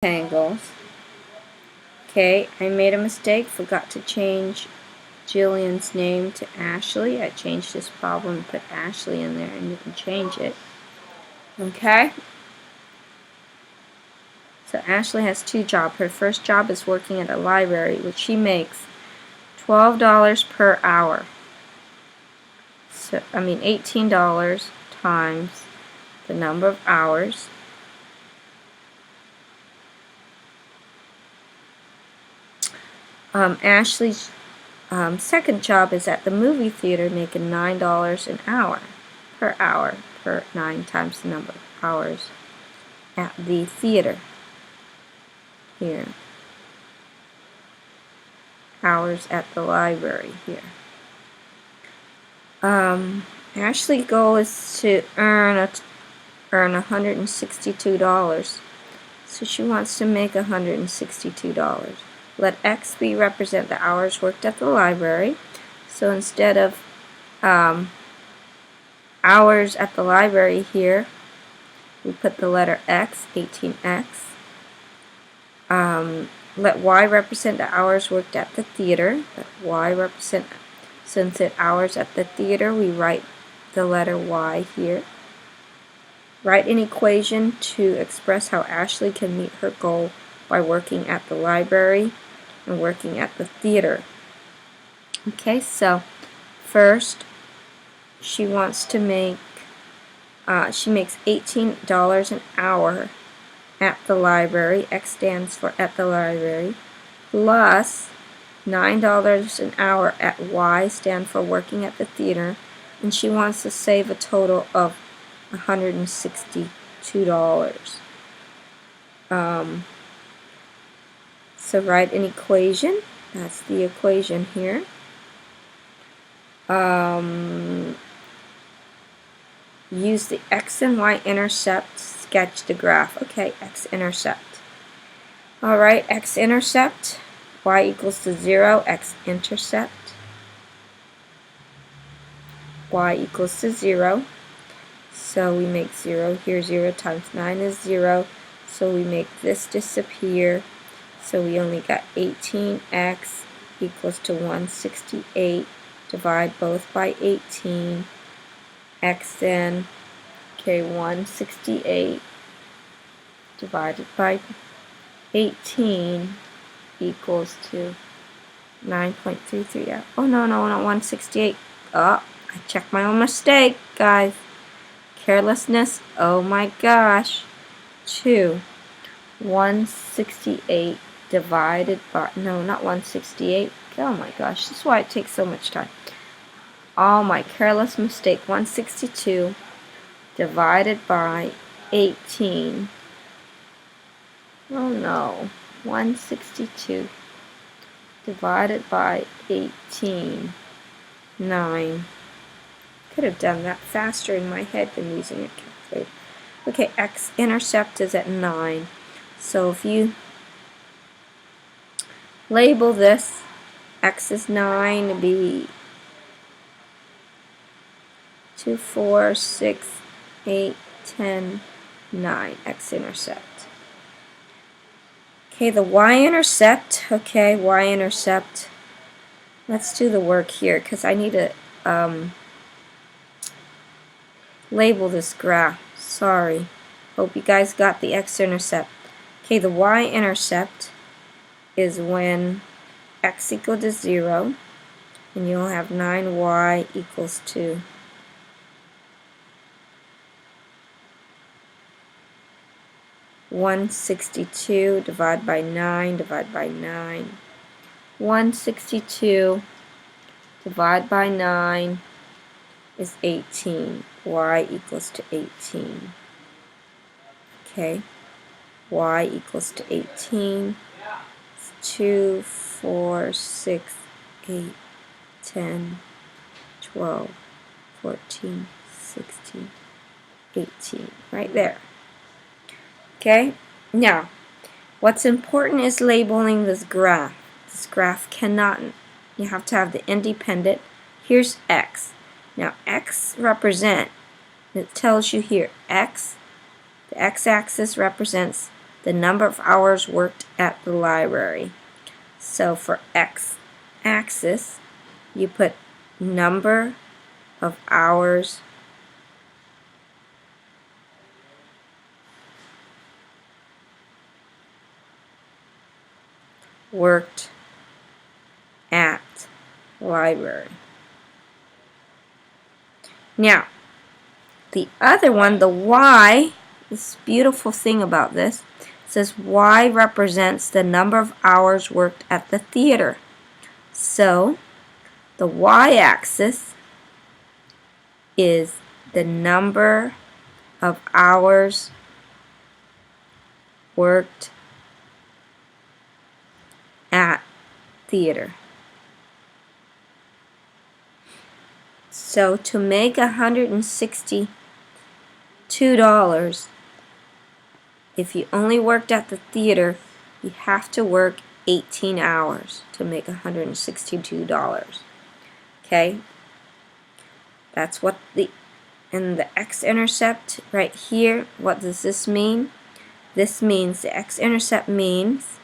rectangles. Okay, I made a mistake, forgot to change Jillian's name to Ashley. I changed this problem and put Ashley in there, and you can change it. Okay? So Ashley has two jobs. Her first job is working at a library, which she makes $12 per hour. So, $18 times the number of hours. Ashley's second job is at the movie theater, making $9 an hour, per 9 times the number of hours at the theater. Here. Hours at the library here. Ashley's goal is to earn $162. So she wants to make $162. Let X be represent the hours worked at the library. So instead of hours at the library here, we put the letter X, 18X. Let Y represent the hours worked at the theater. Let Y represent, since it's hours at the theater, we write the letter Y here. Write an equation to express how Ashley can meet her goal by working at the library and working at the theater. Okay, so first she wants to make, she makes $18 an hour at the library. X stands for at the library, plus $9 an hour at Y, stand for working at the theater, and she wants to save a total of $162. So write an equation. That's the equation here. Use the X and Y intercept to sketch the graph. Okay, X-intercept. Alright, X-intercept. Y equals to 0, X-intercept. Y equals to 0. So we make 0 here. 0 times 9 is 0. So we make this disappear. So we only got 18x equals to 168. Divide both by 18. X then, okay, 168 divided by 18 equals to 9.33. Oh, no, not 168. Oh, I checked my own mistake, guys. Carelessness. Oh my gosh. 168 divided by, no, not 168. Oh my gosh, this is why it takes so much time. Oh, my careless mistake. 162 divided by 18. Oh no. 162 divided by 18. 9. Could have done that faster in my head than using a calculator. Okay, X-intercept is at 9. So if you label this, X is 9, B 2, 4, 6, 8, 10, 9. X-intercept. Okay, the Y-intercept. Okay, Y-intercept. Let's do the work here because I need to label this graph. Sorry. Hope you guys got the X-intercept. Okay, the Y-intercept is when X equal to 0, and you'll have 9Y equals to 162 divided by 9, divide by 9. 162 divided by 9 is 18. Y equals to 18. Okay. Y equals to 18. It's 2, 4, 6, 8, 10, 12, 14, 16, 18. Right there. Okay, now, what's important is labeling this graph. This graph cannot, you have to have the independent. Here's X. Now, X represent, it tells you here, X, the X-axis represents the number of hours worked at the library. So for x-axis, you put number of hours worked at library. Now, the other one, the y, this beautiful thing about this, says y represents the number of hours worked at the theater. So, the y-axis is the number of hours worked at theater. So to make $162, if you only worked at the theater, you have to work 18 hours to make $162. Okay? That's what and the x-intercept right here, what does this mean? This means the x-intercept means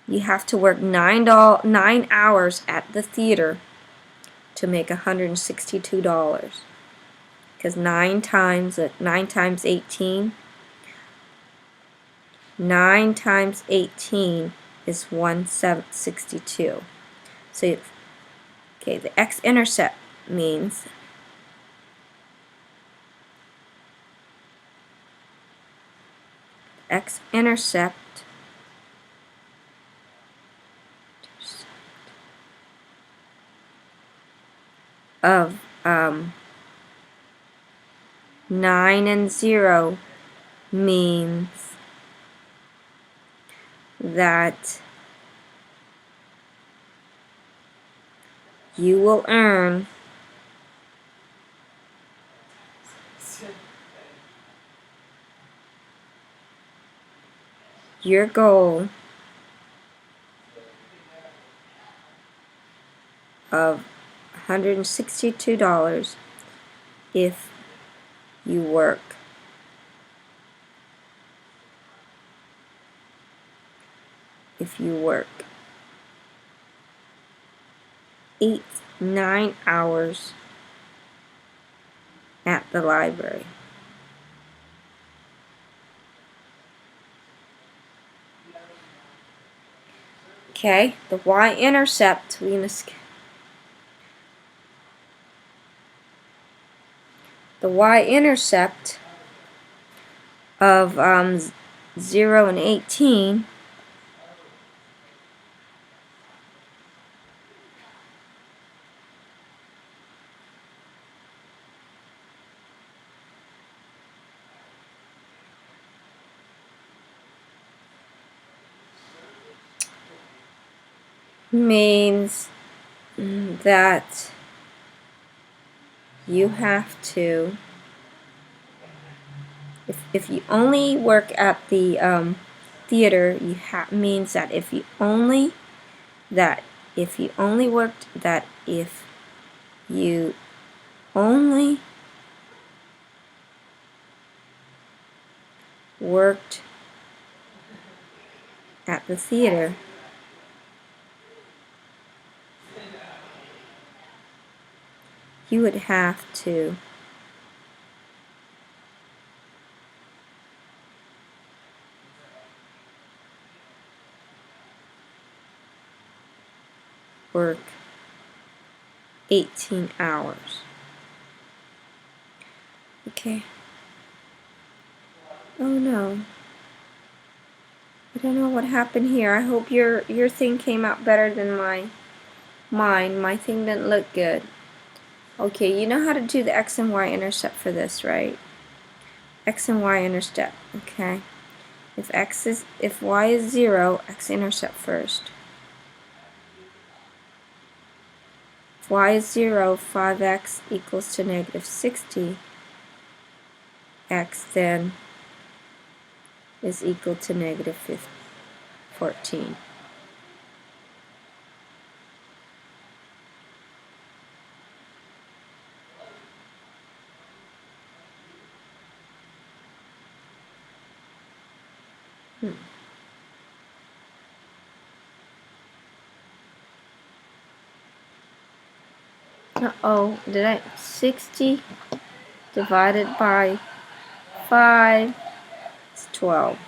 you have to work 9 hours at the theater to make $162. Because 9 times 18, 9 times 18 is 162. So, okay, the x-intercept means x-intercept of 9 and 0 means that you will earn your goal of $162 if you work 9 hours at the library. Okay, the y-intercept, the y-intercept of 0 and 18 means that you have to, if you only work at the theater, means that if you only worked at the theater, you would have to work 18 hours. Okay. Oh no. I don't know what happened here. I hope your thing came out better than mine. My thing didn't look good. Okay, you know how to do the x and y intercept for this, right? X and y intercept. Okay. If y is 0, x-intercept first. If y is 0, 5x equals to negative 60. X then is equal to negative 14. Uh-oh, 60 divided by 5 is 12.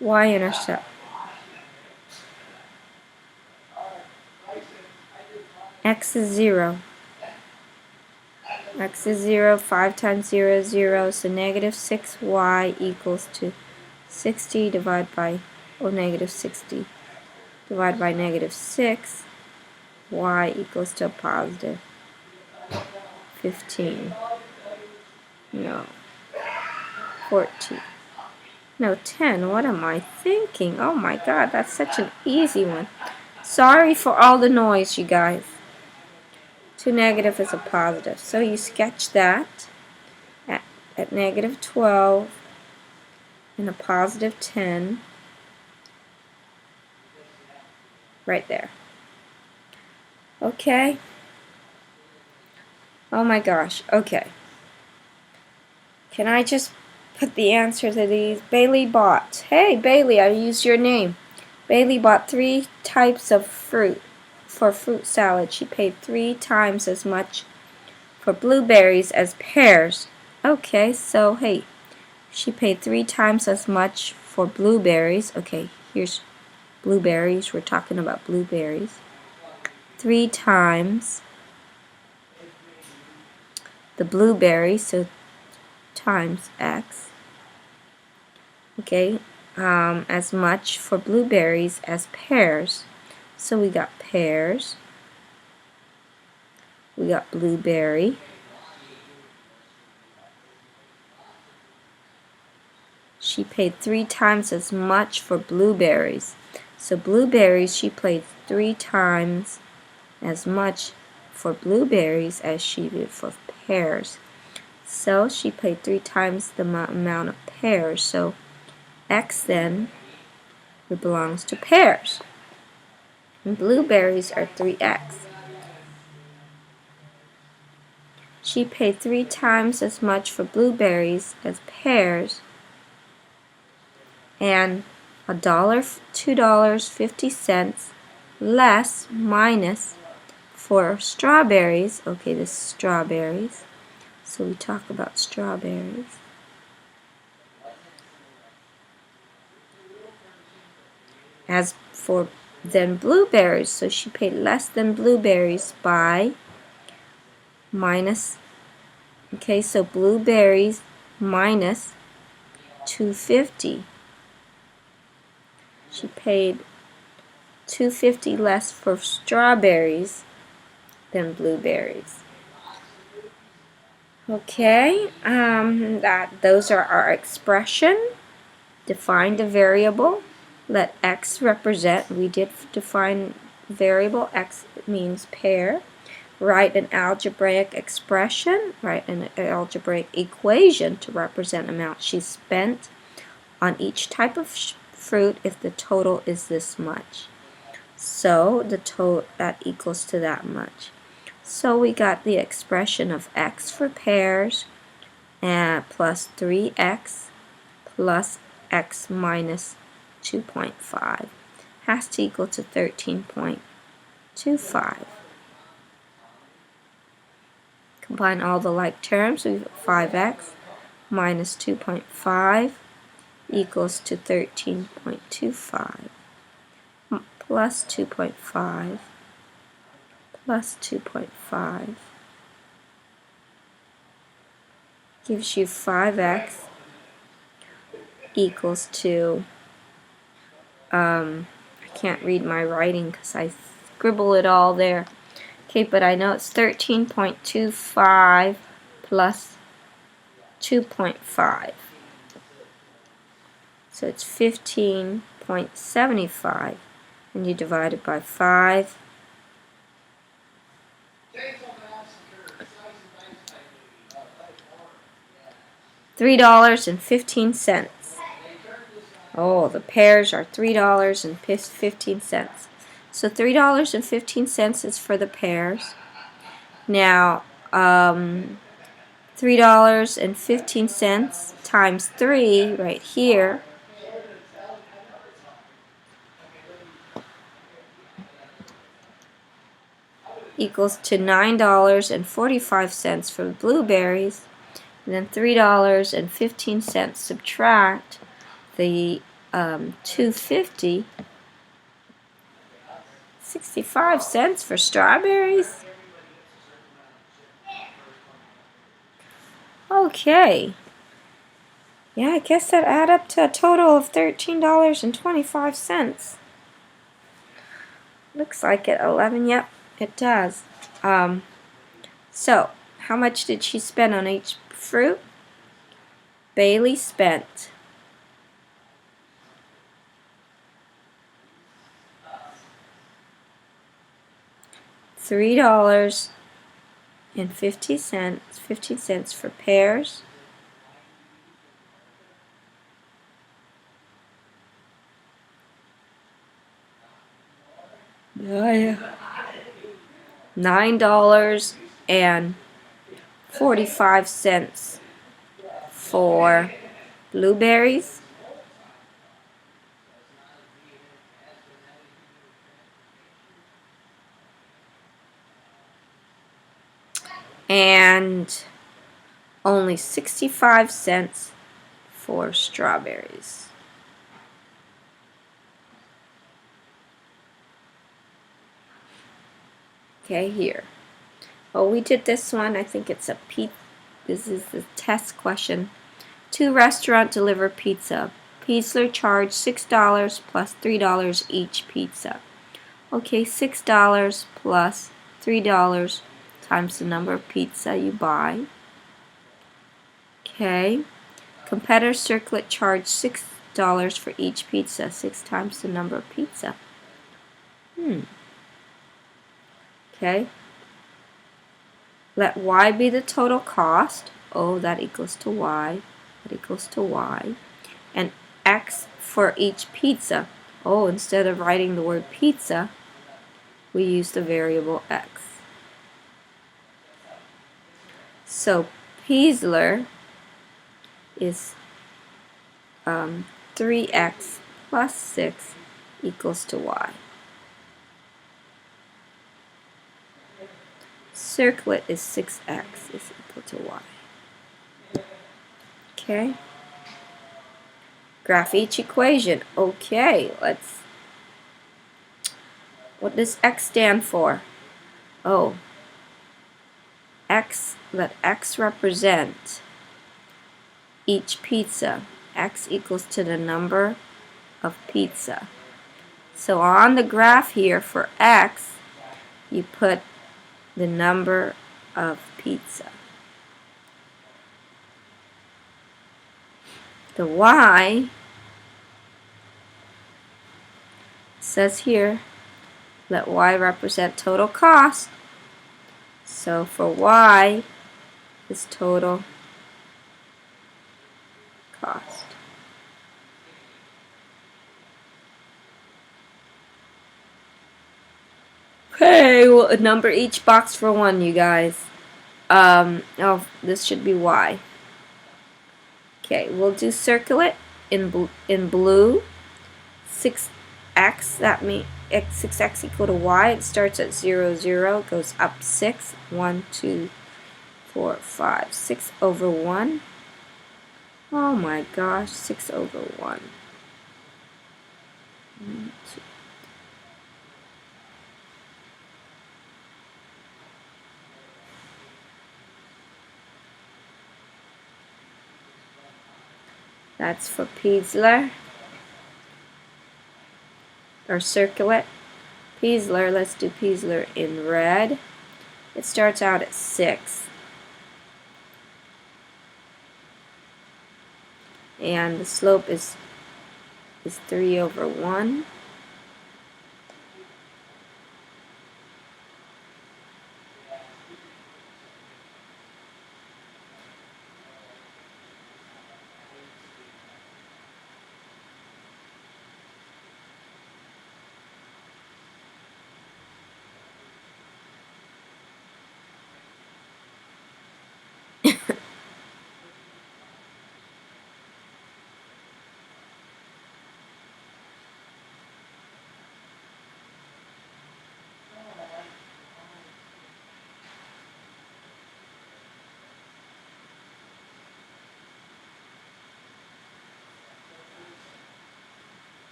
Y-intercept. X is 0. X is 0, 5 times 0 is 0, so negative 6y equals to 60 divided by, negative 60 divided by negative 6, y equals to a positive 15. No, 14. No, 10. What am I thinking? Oh my god, that's such an easy one. Sorry for all the noise, you guys. 2 negative is a positive. So you sketch that at negative 12 and a positive 10 right there. Okay? Oh my gosh. Okay. Can I just put the answer to these? Bailey bought. Hey, Bailey, I used your name. Bailey bought 3 types of fruit for fruit salad. She paid 3 times as much for blueberries as pears. Okay, so hey, she paid 3 times as much for blueberries. Okay, here's blueberries. We're talking about blueberries. 3 times the blueberries, so times x. Okay, as much for blueberries as pears. So we got pears. We got blueberry. She paid 3 times as much for blueberries. So blueberries, she paid 3 times as much for blueberries as she did for pears. So she paid 3 times the amount of pears. So x then belongs to pears. And blueberries are 3x. She paid 3 times as much for blueberries as pears, and $2.50 less minus for strawberries. Okay, this is strawberries, so we talk about strawberries. As for then blueberries, so she paid less than blueberries by minus, okay, so blueberries minus $2.50. She paid $2.50 less for strawberries than blueberries. Okay, those are our expression. Define the variable. Let x represent. We did define variable. X means pear. Write an algebraic expression. Write an algebraic equation to represent amount she spent on each type of fruit if the total is this much. So the total that equals to that much. So we got the expression of x for pears and plus 3x plus x minus 2.5 has to equal to 13.25. Combine all the like terms. We've got 5x minus 2.5 equals to 13.25 plus 2.5 plus 2.5 gives you 5x equals to, I can't read my writing because I scribble it all there. Okay, but I know it's 13.25 plus 2.5. So it's 15.75, and you divide it by 5. $3.15. Oh, the pears are $3.15. So $3.15 is for the pears. Now, $3.15 times 3 right here equals to $9.45 for the blueberries, and then $3.15 subtract the $2.50, 65 cents for strawberries. Okay. Yeah, I guess that add up to a total of $13.25. Looks like it. 11. Yep, it does. So, how much did she spend on each fruit? Bailey spent $3.50, 15 cents for pears. $9.45 for blueberries. And only 65 cents for strawberries. Okay, here. Oh, we did this one. I think it's a this is the test question. To restaurant deliver pizza. Piesler charged $6 plus $3 each pizza. Okay, $6 plus $3 times the number of pizza you buy. Okay. Competitor Circlet charged $6 for each pizza. 6 times the number of pizza. Okay. Let y be the total cost. Oh, that equals to y. That equals to y. And x for each pizza. Oh, instead of writing the word pizza, we use the variable x. So Piesler is 3x plus 6 equals to y. Circlet is 6x is equal to y. Okay. Graph each equation. Okay, what does x stand for? Oh, let x represent each pizza. X equals to the number of pizza. So on the graph here for x, you put the number of pizza. The y says here, let y represent total cost. So for y is total cost. Okay, we'll number each box for 1, you guys. Oh, this should be y. Okay, we'll do circle it in blue. 6x, that means 6x equal to y. It starts at 0, 0, goes up 6. 1, 2, 4, 5, 6 over 1. Oh my gosh, 6 over 1. 1, 2. That's for Piesler. Or circle it. Piesler, let's do Piesler in red. It starts out at 6. And the slope is 3 over 1.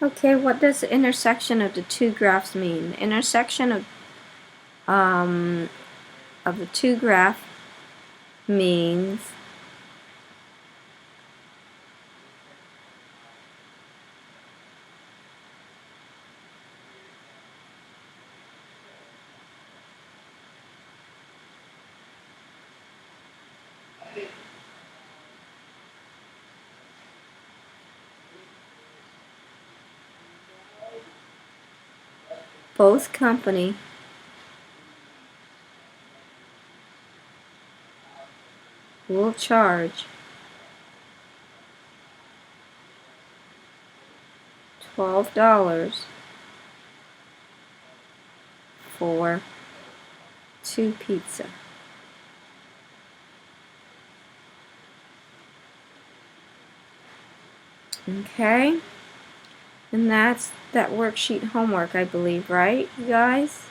Okay, what does the intersection of the two graphs mean? The intersection of the two graphs means both company will charge $12 for 2 pizza. Okay, and that's that worksheet homework, I believe, right, you guys?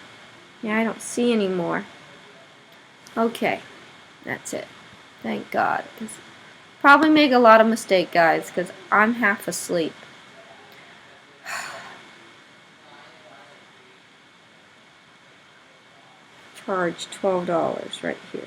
Yeah, I don't see any more. Okay, that's it. Thank God. Probably make a lot of mistakes, guys, because I'm half asleep. Charge $12 right here.